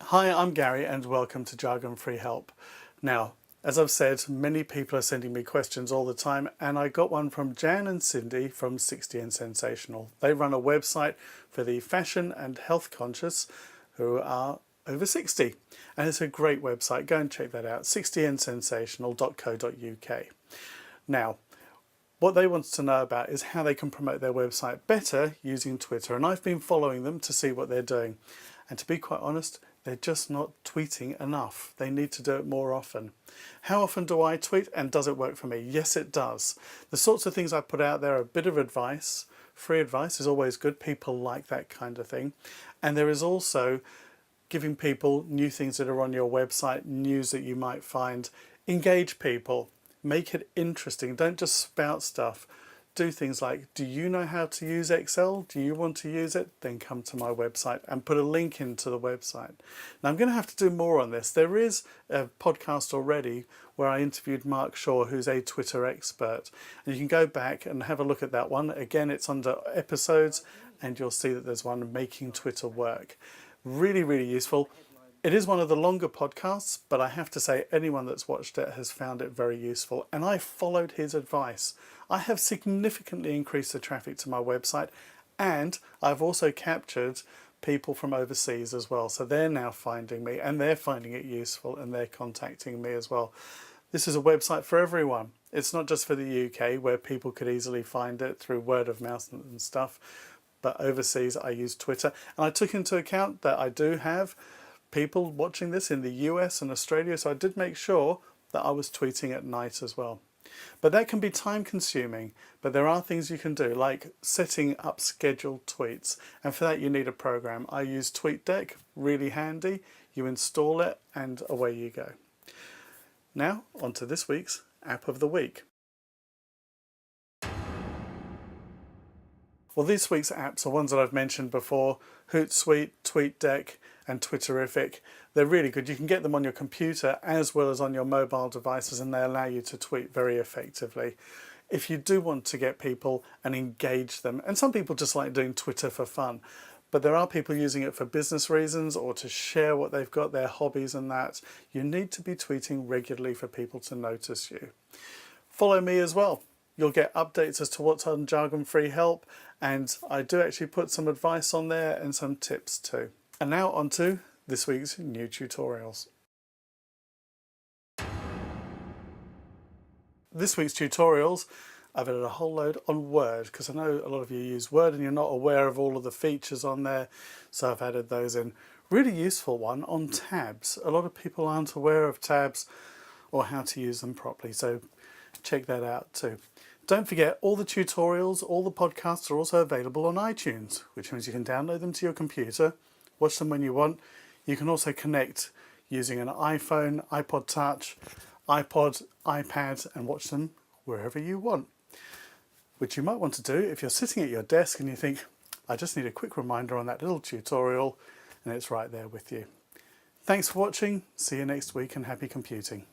Hi, I'm Gary and welcome to Jargon Free Help. Now, as I've said, many people are sending me questions all the time, and I got one from Jan and Cindy from 60 and Sensational. They run a website for the fashion and health conscious who are over 60, and it's a great website. Go and check that out, 60andsensational.co.uk. Now, what they wanted to know about is how they can promote their website better using Twitter, and I've been following them to see what they're doing. And to be quite honest, they're just not tweeting enough. They need to do it more often. How often do I tweet, and does it work for me? Yes, it does. The sorts of things I put out there are a bit of advice. Free advice is always good. People like that kind of thing. And there is also giving people new things that are on your website, news that you might find. Engage people. Make it interesting. Don't just spout stuff. Do things like, do you know how to use Excel? Do you want to use it? Then come to my website and put a link into the website. Now I'm going to have to do more on this. There is a podcast already where I interviewed Mark Shaw, who's a Twitter expert. And you can go back and have a look at that one. Again, it's under episodes and you'll see that there's one, Making Twitter Work. Really, really useful. It is one of the longer podcasts, but I have to say anyone that's watched it has found it very useful, and I followed his advice. I have significantly increased the traffic to my website, and I've also captured people from overseas as well, so they're now finding me and they're finding it useful and they're contacting me as well. This is a website for everyone. It's not just for the UK where people could easily find it through word of mouth and stuff, but overseas I use Twitter, and I took into account that I do have people watching this in the US and Australia, so I did make sure that I was tweeting at night as well. But that can be time consuming, but there are things you can do, like setting up scheduled tweets, and for that you need a program. I use TweetDeck, really handy. You install it and away you go. Now on to this week's App of the Week. Well, this week's apps are ones that I've mentioned before: Hootsuite, TweetDeck and Twitterrific. They're really good. You can get them on your computer as well as on your mobile devices, and they allow you to tweet very effectively. If you do want to get people and engage them, and some people just like doing Twitter for fun, but there are people using it for business reasons or to share what they've got, their hobbies and that, you need to be tweeting regularly for people to notice you. Follow me as well. You'll get updates as to what's on Jargon Free Help, and I do actually put some advice on there and some tips too. And now on to this week's new tutorials. This week's tutorials, I've added a whole load on Word, because I know a lot of you use Word and you're not aware of all of the features on there, so I've added those in. Really useful one on tabs. A lot of people aren't aware of tabs or how to use them properly, so check that out too. Don't forget, all the tutorials, all the podcasts are also available on iTunes, which means you can download them to your computer, watch them when you want. You can also connect using an iPhone, iPod Touch, iPod, iPad, and watch them wherever you want. Which you might want to do if you're sitting at your desk and you think, I just need a quick reminder on that little tutorial, and it's right there with you. Thanks for watching. See you next week, and happy computing.